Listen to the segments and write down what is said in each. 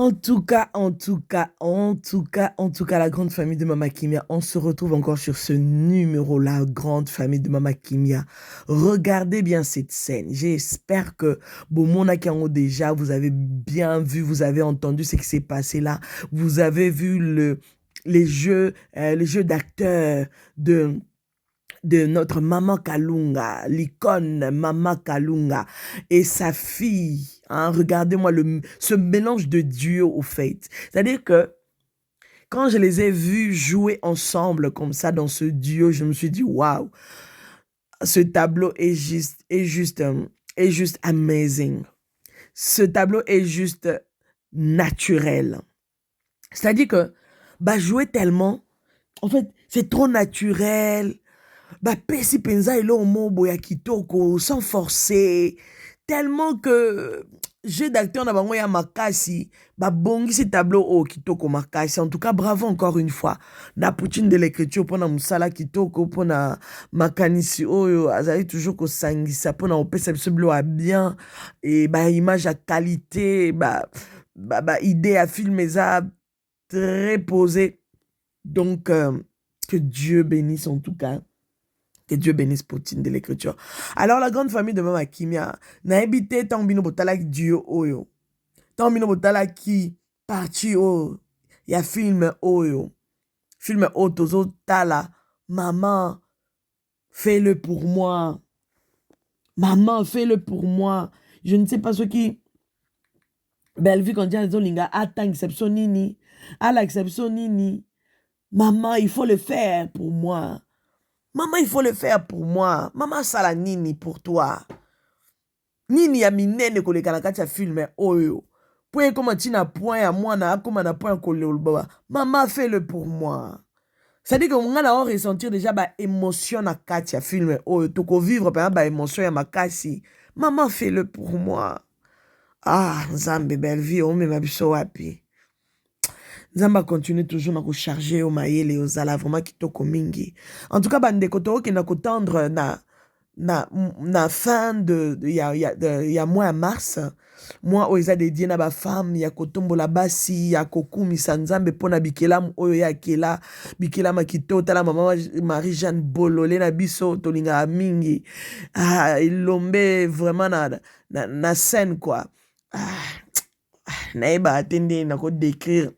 La grande famille de Mama Kimia, on se retrouve encore sur ce numéro, la grande famille de Mama Kimia. Regardez bien cette scène. J'espère que Bomona Kiango déjà, vous avez bien vu, vous avez entendu ce qui s'est passé là. Vous avez vu les jeux d'acteurs de notre Maman Kalunga, l'icône Mama Kalunga et sa fille. Hein, regardez-moi ce mélange de duo au fait. C'est-à-dire que quand je les ai vus jouer ensemble comme ça dans ce duo, je me suis dit waouh, ce tableau est juste amazing. Ce tableau est juste naturel. C'est-à-dire que jouer tellement, en fait, c'est trop naturel. Pesi penza elo omobo ya kitoko sans forcer tellement que jeu d'acteur na bango ya makasi bongisi tableau o kitoko makasi. En tout cas, bravo encore une fois na poutine de l'écriture pona musala kitoko pona makanisi oyo azali toujours ko sangisa pona opesa biso bilo a bien et image à qualité idée à film eza très posée. Donc que Dieu bénisse en tout cas. Que Dieu bénisse Poutine de l'écriture. Alors, la grande famille de Mama Kimia, n'a habité tant bino botala Dieu oyo. Tant bino botala qui parti o. Ya film oyo. Film otozo tala. Maman, fais-le pour moi. Maman, fais-le pour moi. Je ne sais pas ce qui. Belle vie quand dit à Zolinga, attends, exception nini. À l'exception nini. Maman, il faut le faire pour moi. Maman, il faut le faire pour moi. Maman, ça la nini pour toi. Nini ya minene ko le kanakati ya film oyo. Point comment tu n'as point à moi na comment na point ko le baba. Maman, fais-le pour moi. Ça dit que on a ressentir déjà émotion na kati ya film oyo. To ko vivre par émotion ya makasi. Maman, fais-le pour moi. Ah, Nzambe belle vie o me mabiso wapi. Nzamba continue toujours à recharger au maïle et aux ala vraiment kitoko mingi. En tout cas, bande koto qui n'a qu'attendre na fin de ya mois à mars. Moi oza dédié na ba femme ya kotombo la basi ya kokumi sanzambe pona bikela oyo ya kela bikela makito tala maman Marie-Jeanne Bololé na biso tolinga mingi. Ah, ilombe vraiment na scène quoi. Ah, naeba attendre na ko décrire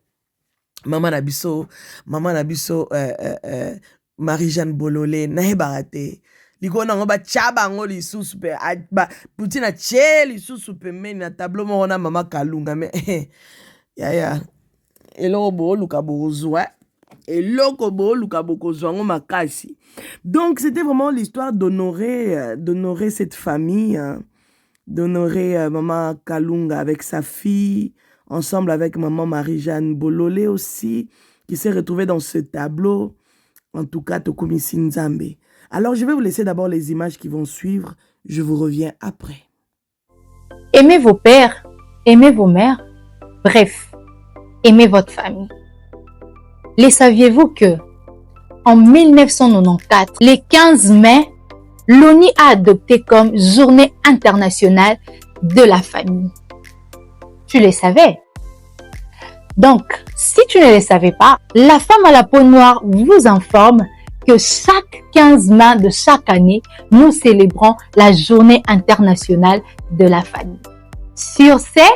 Maman Nabiso, Marie-Jeanne Bololé, naïbarate. Liko na ngoba chaba ngo li susupe, putina che li susupe mais na tableau mo na Mama Kalunga mais ya eloko bo luka bozwa eloko bo luka bokozwa ngo makasi. Donc c'était vraiment l'histoire d'honorer cette famille, d'honorer Mama Kalunga avec sa fille. Ensemble avec maman Marie-Jeanne Bololé aussi, qui s'est retrouvée dans ce tableau. En tout cas, Tokumi Sinzambe. Alors, je vais vous laisser d'abord les images qui vont suivre. Je vous reviens après. Aimez vos pères, aimez vos mères, bref, aimez votre famille. Les saviez-vous que, en 1994, le 15 mai, l'ONU a adopté comme Journée internationale de la famille. Tu le savais? Donc, si tu ne le savais pas, la femme à la peau noire vous informe que chaque 15 mai de chaque année, nous célébrons la Journée internationale de la famille. Sur ce,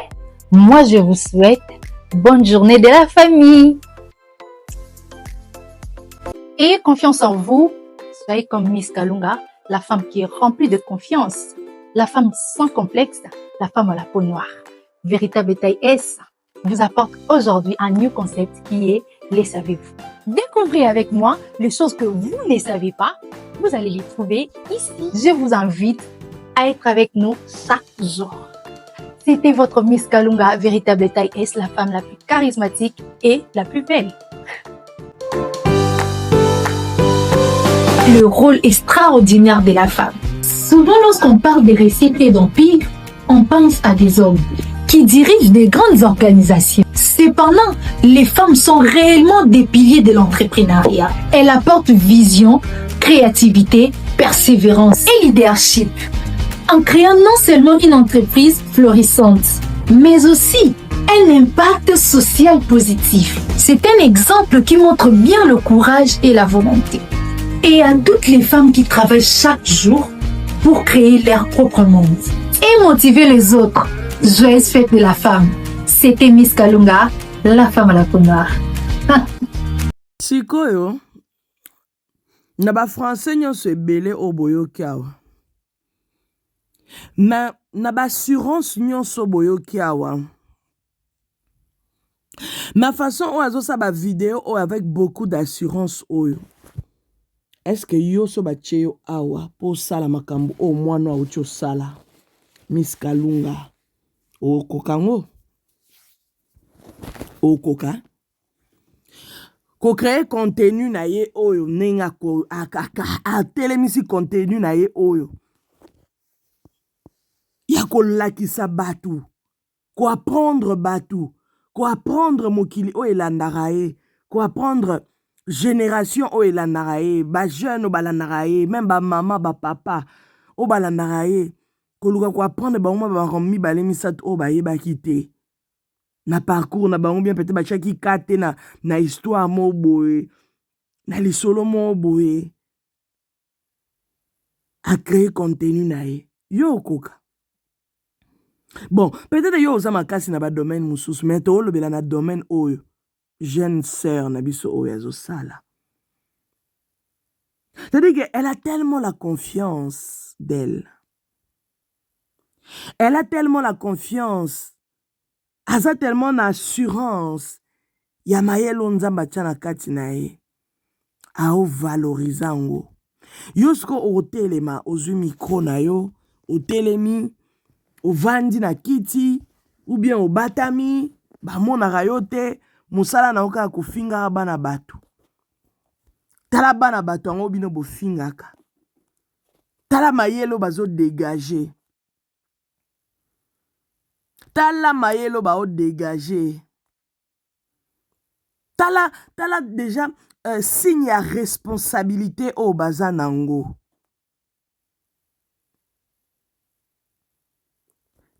moi je vous souhaite bonne journée de la famille. Ayez confiance en vous, soyez comme Miss Kalunga, la femme qui est remplie de confiance, la femme sans complexe, la femme à la peau noire. Véritable Taille S vous apporte aujourd'hui un new concept qui est les savez-vous. Découvrez avec moi les choses que vous ne savez pas. Vous allez les trouver ici. Je vous invite à être avec nous chaque jour. C'était votre Miss Kalunga, Véritable Taille S, la femme la plus charismatique et la plus belle. Le rôle extraordinaire de la femme. Souvent lorsqu'on parle des récits d'empire, on pense à des hommes qui dirigent des grandes organisations. Cependant, les femmes sont réellement des piliers de l'entrepreneuriat. Elles apportent vision, créativité, persévérance et leadership. En créant non seulement une entreprise florissante, mais aussi un impact social positif. C'est un exemple qui montre bien le courage et la volonté. Et à toutes les femmes qui travaillent chaque jour pour créer leur propre monde et motiver les autres. Joyeuse fête de la femme. C'était Miss Kalunga, la femme à la peau noire. Sikoyo, na ba français nyonso ebele o boyoki awa. Na ba assurance nyonso boyoki awa. Ma façon o azo sa ba vidéo o avec beaucoup d'assurance oyo. Est-ce que yo so ba cheyo awa po sala makambo o mwana o cho sala? Miss Kalunga. O kokango. O koka. Ko créer contenu na ye oyo nenga ko a telemisi contenu na ye oyo. Ya ko lakisa batu. Ko apprendre batu. Ko apprendre mokili o elandaka ye. Ko apprendre génération o elandaka ye. Ba jeune o balandaka ye. Même ba maman, ba papa o balandaka ye. Ko luka ko apprendre ba uma ba romi ba lemisat o ba ye ba kite. Na parcours na bango bien peut-être ba chaki kate na histoire mo boye. Na lisolo mo boye. A créer contenu na ye. Yo koka. Bon, peut-être yo oza makasi na ba domaine mususu, mais to olobela na domaine oyo. Jeune sœur na biso oyo azo sala. C'est-à-dire qu'elle a tellement la confiance d'elle. Elle a tellement la confiance. Elle a tellement d'assurance. Ya mayelo nzamba tia na kati na ye. Ao valoriza ngo. Yo sko otelema ozu micro na yo, otelemi, ovandi na kiti, ou bien obatami, ba monaka yo te, musala na oka kofinga bana batu. Tala bana batu ango bino bofingaka. Tala mayelo bazo dégager. Tala mayelo ba o dégager. Tala déjà signe ya responsabilité au baza nango.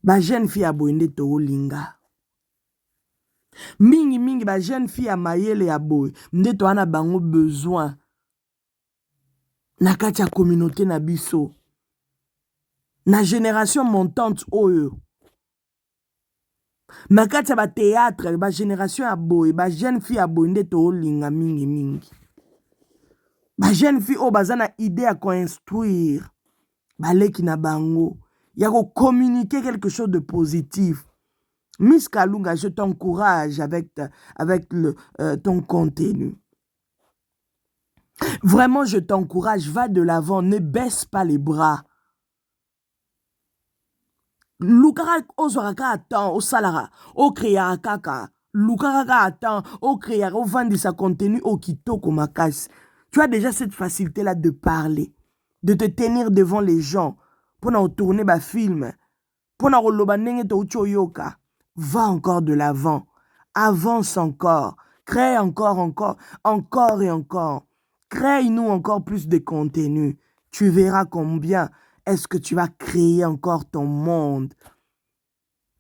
Ba jeune fille a boyende to olinga. Mingi ba jeune fille a mayele ya boy. Nde to ana bango besoin. Na kati ya communauté na biso. Na génération montante oyo. Na kati ya ba théâtre, ba génération ya boy, ba jeune fille a boy nde to olinga mingi. Ba jeune fille o baza na idée à construire. Ba leki na bango. Ya ko communiquer quelque chose de positif. Miss Kalunga, je t'encourage avec ton contenu. Vraiment, je t'encourage, va de l'avant, ne baisse pas les bras. Lukara ozoraka attend, au salara, au créa kaka. Lukara attend, au créa, au vendre sa contenu, au kitoko makas. Tu as déjà cette facilité-là de parler, de te tenir devant les gens, pour nous tourner ba film, pour nous rolobanenge to uchoyoka. Va encore de l'avant, avance encore, crée encore et encore. Crée-nous encore plus de contenu. Tu verras combien est-ce que tu vas créer encore ton monde,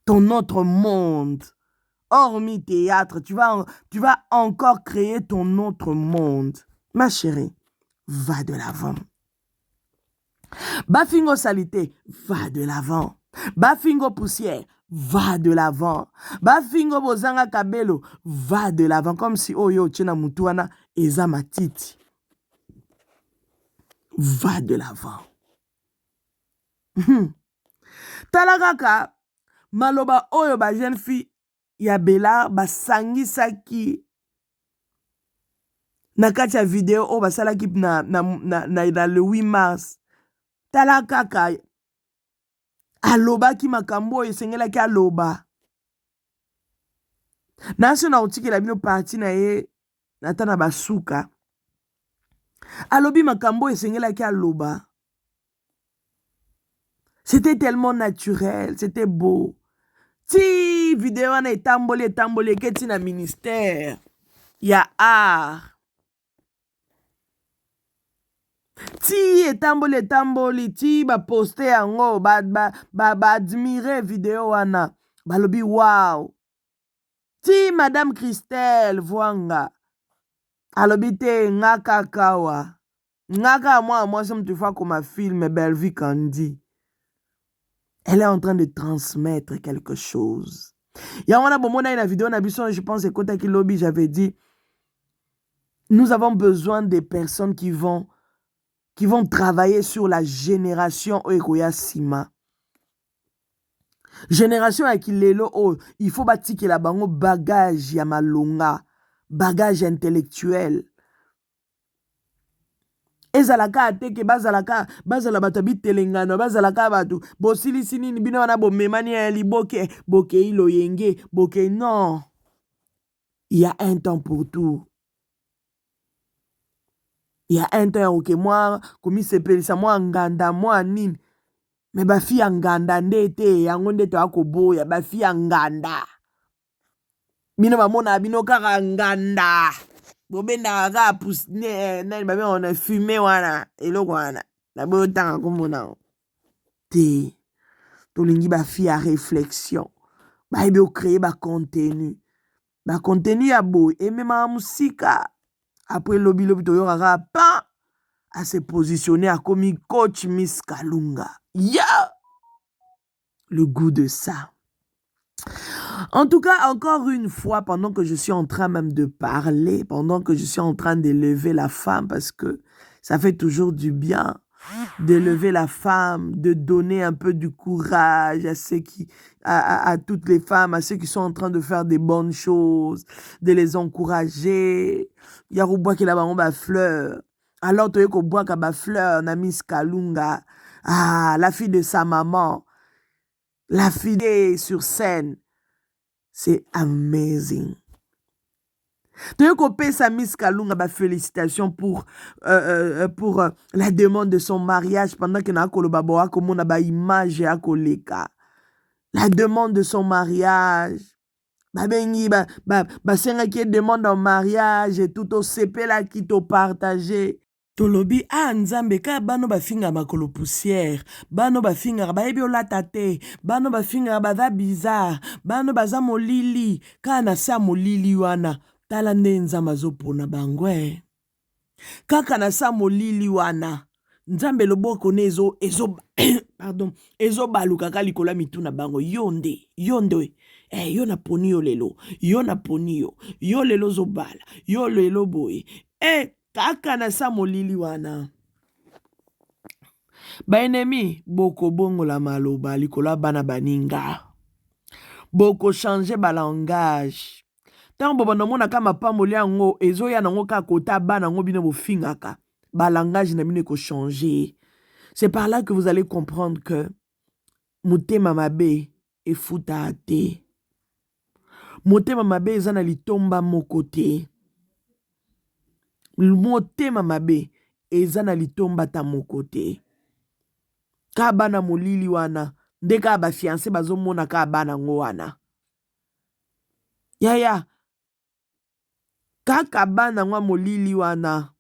ton autre monde. Hormis théâtre, tu vas encore créer ton autre monde. Ma chérie, va de l'avant. Bafingo salité, va de l'avant. Bafingo poussière, va de l'avant. Bafingo bozanga kabelo, va de l'avant. Comme si oyo tchena mutuana eza matiti. Va de l'avant. Talakaka, maloba oyo ba jeune fille ya bela basangisaki na kati ya video o basalaki na le 8 mars. Talakaka aloba ki makambo esengelaki aloba. Naso na otikela bino parti na ye natana basuka. Alobi makambo esengelaki aloba. C'était tellement naturel, c'était beau. Ti vidéo wana etamboli eketi na ministère ya art. Ti etamboli ti ba poster yango ba admirer vidéo wana. Balobi wow. ti Madame Christelle Vwanga alobi te nga kakawa nga moi ça me te fait comme un film Belle Vie Candy. Elle est en train de transmettre quelque chose. Il y a une vidéo, je pense, que Kota Kilobi, j'avais dit, nous avons besoin des personnes qui vont travailler sur la génération Oekoya Sima. Génération avec Lelo, il faut bâtir la bango bagage yamalonga, bagage intellectuel. Ezalaka ateke bazalaka bato bitelengano bazalaka batu bosili sinini bino wana bomemani ya liboke bokei loyenge bokei non. Il y a un temps pour tout. Il y a un temps que moi komi sepelisa moi nganda moi nini mais ba fi nganda ndete yango ndete akoboya ba fi nganda bino bamona bino kaka nganda bobenda ka pousse nani babe on a fumé wana eloko wana na bo tanga komona te tolingi ba fi à réflexion ba ebe créer ba contenu ya boy et même en musika après lobby toyokaka pas à se positionner à comme coach Miss Kalunga. Le goût de ça. En tout cas, encore une fois, pendant que je suis en train même de parler, pendant que je suis en train d'élever la femme, parce que ça fait toujours du bien d'élever la femme, de donner un peu du courage à ceux qui, à toutes les femmes, à ceux qui sont en train de faire des bonnes choses, de les encourager. Il y a qui là on ba fleur. Alors tu ko bois ka ba fleur na Miss Kalunga. Ah, la fille de sa maman. La fille sur scène. C'est amazing. Tu as sa Miss Kalunga, bah, félicitations pour la demande de son mariage pendant que na kolo baboa comme on a ba image à koleka. La demande de son mariage. Bah bengi bah senga qui demande en mariage et tout au CP là qui t'ont partagé. Tolobi nzambe ka bano bafinga makolo poussière bano bafinga baebi olata te bano bafinga baza bizarre bano baza molili ka na sa molili wana tala nde nzambe azopona bango kaka na sa molili wana nzambe loboko ne pardon ezobaluka ka likolo mituna bango yonde yo na poni yo lelo yo na poni yo lelo zobala yo lelo boye kaka na sa molili wana baenemi boko bongo la maloba likola bana baninga boko changer ba langage tango bobo mona kama pamoli yango ezoya nango ka kota bana ngo bino bofingaka ba langage na bino ko changer. C'est par là que vous allez comprendre que motema mabe efuta te motema mabe eza na litomba moko te motema mabe eza na litomba ta moko te ka bana molili wana nde ka ba fiancé bazomona ka bana ngo wana yaya kaka bana ngo molili wana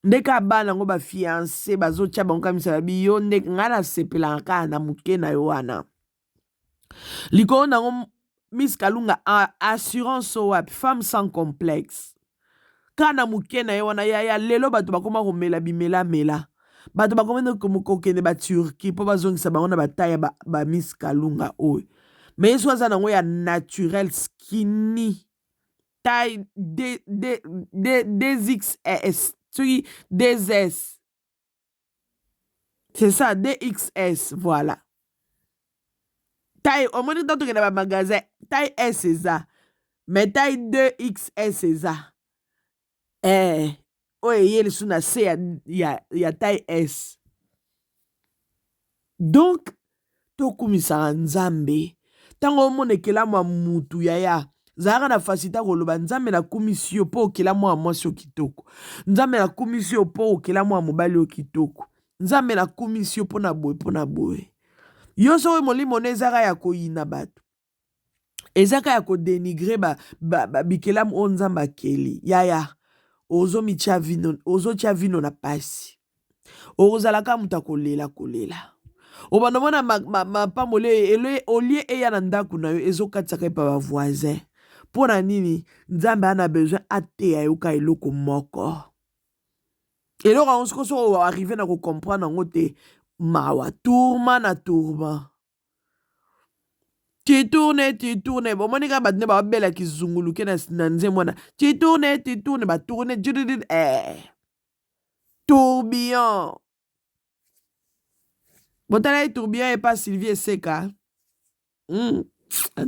nde ka bana ngo ba fiancé bazotia bango kamisa biyo nde ngana sepela ka na muke na yo wana likolo nango Miss Kalunga assurance wapi femme sans complexe kana muke na yo wana yaya lelo bato bakoma komela bimela mela bato bakoma kokende ba Turquie po bazongisa bango na bataya ba Miss Kalunga oyo mais yesu aza nango ya naturel skinny taille DXS soki DS c'est ça DXS voilà taille au moins dans tout le magasin taille S c'est ça mais taille 2XS c'est ça oye yeli suna C ya taille S donc tokumisaka nzambe tango omona ekela mwa mutu yaya zalaka na fasita koloba nzambe na kumisi yo po okela mwa mwasi yo kitoko nzambe na kumisi yo po okela mwa mobali yo kitoko nzambe na kumisi yo po na boye yo so molimo ne ezaka ya koyina bato ezaka ya kodenigre bikelamu o nzambe akeli yaya ozotia vino na pasi ozalaka mutu akolela obandomona mapambole olie eya na ndako na yo ezokatisaka epa bavoisin Pona nini nzambe ana besoin ateya yoka eloko moko. Eloko on se so arriver na ko comprendre ngo te mawa tourma na tourma. Tu tournes. Bon, moi, je vais ba bela ki zungulu ke na nzemwana. Tu tournes, ba tourner. Tourbillon. Bon, t'as tourbillon et pas Sylvie Seka. En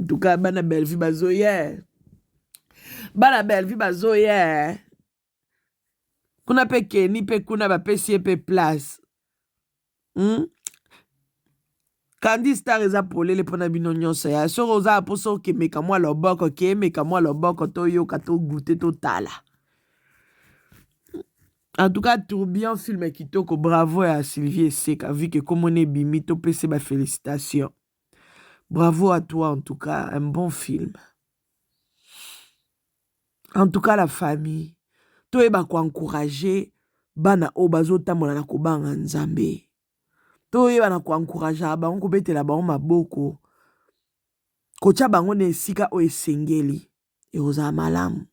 tout cas, bana belle vie bazoye. Bana belle vie bazoye. Kuna pe keni pe kuna ba pe sie pe place. Kandi star eza polele pona bino nyonso ya soko oza aposo ke meka mwa loboko ke meka mwa loboko to yoka to goûter to tala. En tout cas, tourbillon film kitoko, bravo à Sylvie Seka vu que comme on est bimi to pese ba félicitations. Bravo à toi en tout cas, un bon film. En tout cas la famille, to eba ko encourager bana o bazo tambola na kobanga nzambe. To yeba na ko encourager bango ko betela bango maboko. Ko tia bango na esika o esengeli e oza malamu.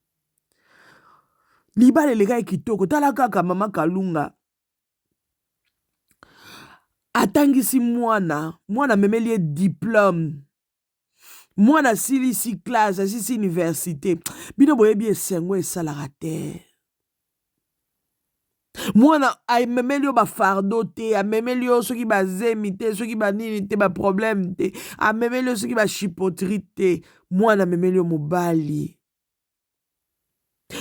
Libale lega kitoko tala kaka mama Kalunga. Atangisi mwana memeli diplôme. Mwana silisi classe, asisi université. Bino boyebi esengo esalaka te. Mwana amemeli yo ba fardo te, amemeli yo soki ba zemi te, soki ba nini te, ba problème te, amemeli yo soki ba chipoterie te. Mwana memeli yo mobali.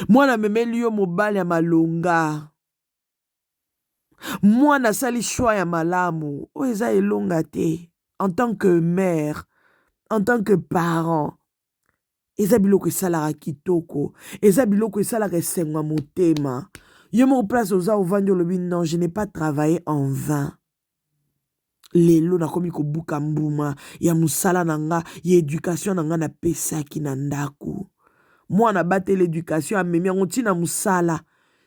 Mwana memeli yo mobali ya malonga. Mwana sali choix ya malamu. O eza elonga te. En tant que mère, en tant que parent, eza biloko esalaka kitoko. Eza biloko esalaka esengo motema. Yo mo place oza ovandi olobi non, je n'ai pas travaillé en vain. Lelo na komi ko buka mbuma ya musala nanga, ya éducation nanga na pesaki na ndaku. Mwana bate l'éducation amemi yango tina musala.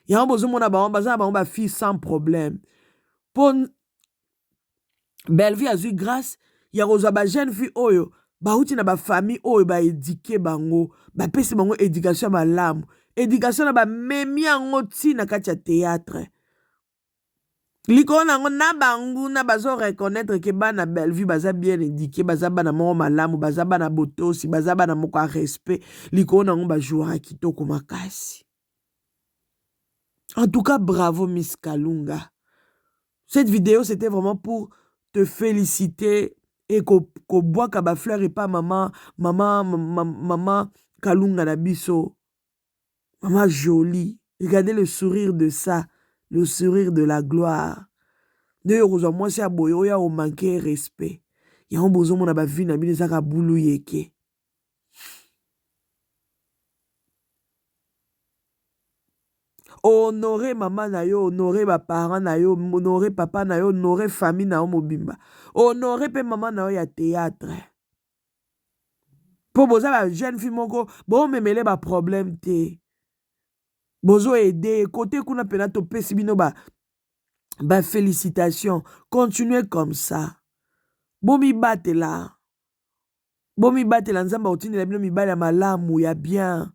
Yango bozo mona ba baza ba fille sans problème. Pon belle vie a eu grâce ya koza ba jeune fille oyo ba uti na ba famille oyo ba éduquer bango, ba pesi bango éducation malamu. Éducation na ba memi yango tina kati ya théâtre. Likolo nango na bangu na bazo reconnaître que bana belle vie baza bien éduqué, baza bana moko malamu, baza bana botosi, baza bana moko a respect. Likolo nango ba jouera kitoko makasi. En tout cas, bravo Miss Kalunga. Cette vidéo, c'était vraiment pour te féliciter et qu'au bois kaba fleur et pas maman Kalunga na biso. Maman jolie. Regardez le sourire de ça. Le sourire de la gloire. D'ailleurs, moi, c'est à boyo, ya au manquer respect. Ya on besoin mon abavi na bine zaka boulou yeke. Honorer maman na yo, honorer ba parents na yo, honorer papa na yo, honorer famille na yo mobimba. Honorer pe maman na yo ya théâtre. Po boza ba jeune fille moko, bon memele ba problème te. Bozo aider, côté kuna pena to pesi bino ba félicitations. Continuez comme ça. Bon mi bate la. Bon mi bate la nzamba otini la bino mi bale ya malamu ya bien.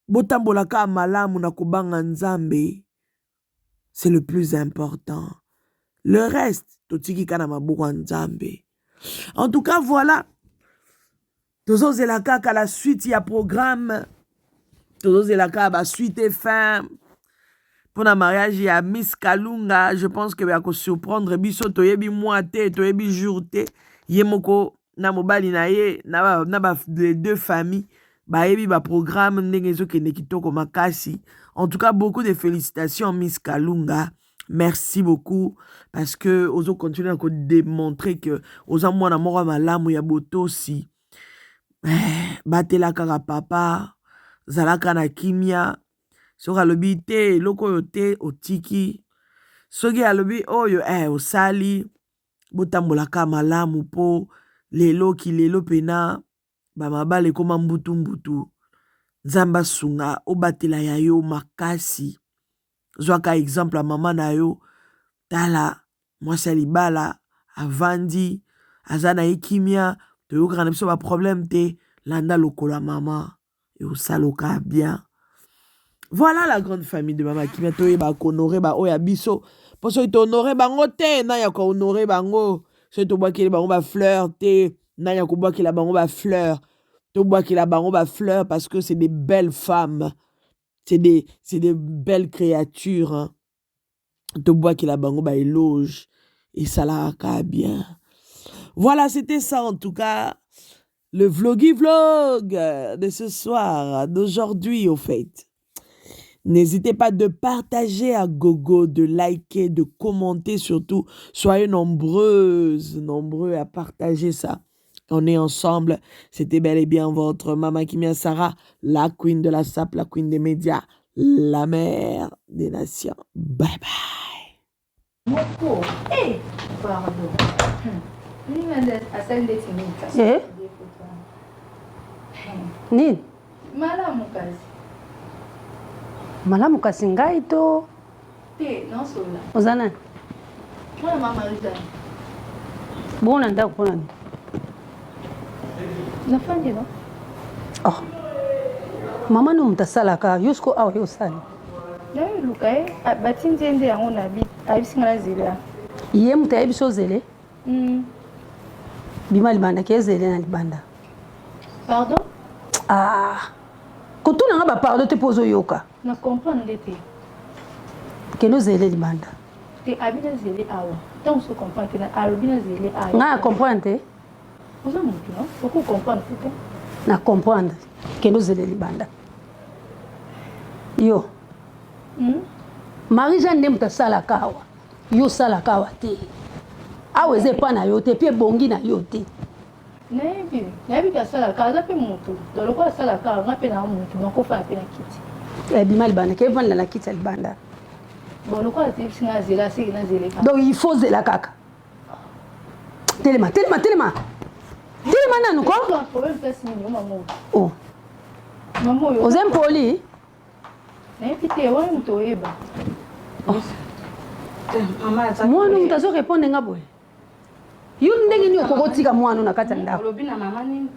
Botambola ka malamu na kobanga nzambe. C'est le plus important. Le reste, totiki kana maboko nzambe. En tout cas, voilà. Tozo zelaka ka la suite ya programme. Tozo zelaka ba suite et fin. Pour le mariage ya Miss Kalunga, je pense que va ko surprendre biso toyebi moite, toyebi jourté. Yemoko na mobali na ye na ba les deux familles. Baebi ba programme ndengezo kene kitoko makasi. En tout cas, beaucoup de félicitations Miss Kalunga. Merci beaucoup parce que ozo continue à démontrer que oza mwana moko malamu ya botosi. Batela kaka papa, zalaka na kimia. Soki alobi te eloko oyo te otiki. Soki alobi oyo osali botambolaka malamu po lelo pena bamabale koma mbutu. Nzamba sunga obatela ya yo makasi. Zwaka exemple mama na yo tala mwasi ya libala avandi aza na ye kimia toyokaka na biso ba problème te landa lokola mama. et au saloka bien. Voilà la grande famille de Mama Kimia. Toyeba honoré ba oya biso. Pour ça, il honoré bango te. Na ya ko honoré bango. So to bois qu'il bango ba fleur te. Na ya ko bois qu'il bango ba fleur. To bois qu'il bango ba fleur parce que c'est des belles femmes. C'est des belles créatures. Hein. To bois qu'il bango ba éloge. Et ça la bien. Voilà, c'était ça en tout cas. Le vloggy vlog de ce soir, d'aujourd'hui au fait. N'hésitez pas de partager à gogo, de liker, de commenter surtout. Soyez nombreux à partager ça. On est ensemble. C'était bel et bien votre Mama Kimia Sarah, la queen de la SAP, la queen des médias, la mère des nations. Bye bye. Hey, pardon. Eh? Nini? Malamu kasi ngai to. Oza nani? Bona ndako mpona nini? Oh. Mama no mutu asalaka yo siko awa yo osali. Ye mutu ayebi so ozele? Bima libanda ke ezele na libanda. Pardon? Ah. Kotuna nga ba pardon te pozo yoka. Na comprendre te. Keno zele libanda. Te abina zele awa. Donc se comprendre na alobina zele awa. Nga comprendre te. Oza mutu no? Pourquoi comprendre te? Na comprendre. Keno zele libanda. Yo. Marie-Jeanne ne muta sala kawa. Yo sala kawa te. Awe ze pa na yo te pie bongi na yo te. Nayebi ka sala kaza pe mutu. Doloko sala kaza ngape na mutu nako fa pe na kiti. Bima libanda ke vanda na kiti libanda. Boloko ati singa zela sigi na zele ka. Donc il faut zela kaka. Telema nanu ko? Problème place ni maman. Oh. Maman yo. Ozem poli? Nayebi te wa mutu eba. Mwana mutazo répondre nga boy. Yo ndenge ni okokotika mwana na kati ndako. Olobina mama nini?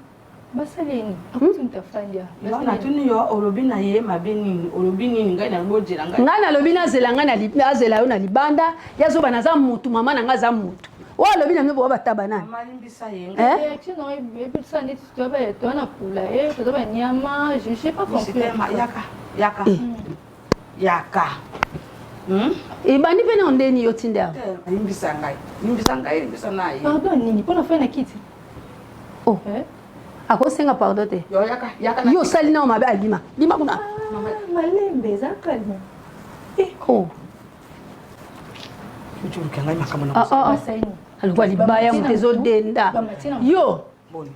Basaleni. Akuti mtafandia. Bana tuni yo olobina ye mabeni, olobini ngai na bojela ngai. Nga na lobina zela nga na azela yo na libanda, yazo bana za mutu mama na nga za mutu. Wa lobina mbe ba tabana. Mama limbisa ye. Réaction no ebe ça net tu vas to na pula to ba nyama, je sais pas comprendre. Yaka. E bani pe na ndeni yo tinda. Limbisa ngai limbisa na ye. Pardon nini pour na faire na kiti. Oh. Ako senga pardon te. Yo yaka. Yo sali na mabe alima. Lima kuna. Malembe za kalma. Oh. Uchuru kangai makamana. Ah. Alikuwa libaya mtezo denda. Yo. Boni.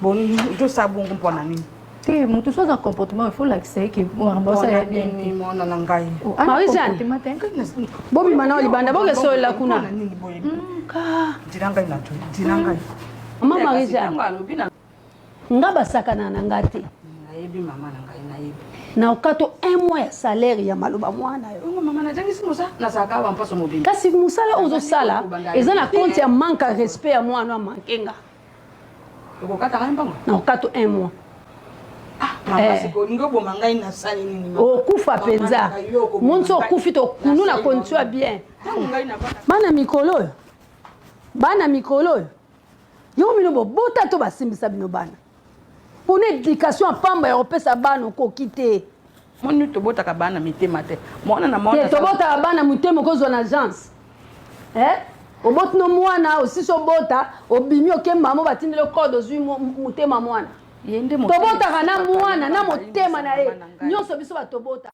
Boni jo sabungu mpona nini? Te mutu so za comportement il faut l'accès que on ça ya bien ni mona na ngai. Marie-Jeanne. Bobi mana libanda boge so la kuna. Ka diranga ina tu. Diranga. Mama Marie-Jeanne. Nga basakana na ngati. Nayebi mama na ngai nayebi. Na okato 1 mois ya salaire ya maloba mwana yo. Mama na jangi simusa na saka ba mpaso mobili. Kasi musala ozo sala eza na compte ya manque à respect ya mwana mankenga. Okokata ngai mbango. Na okato 1 mois. Mama siko ngobo mangai na sali nini. Okufa penza. Monso okufi to kunu na condition bien. Bana mikolo. Yo mino bota to basimbisa bino bana. Pour une éducation à pamba européenne bana ko kité. Moni to bota ka bana mitema te. Mona na mona. To bota bana mitema ko zo na agence. Obot no mwana aussi so bota obimi okemba mo batindele code ozwi mutema mwana.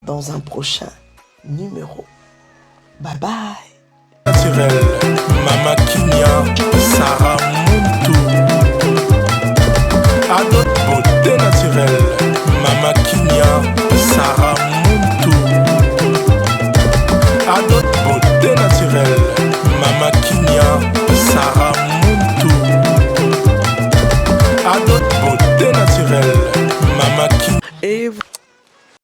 Dans un prochain numéro. Bye bye. Naturel, Mama Kimia.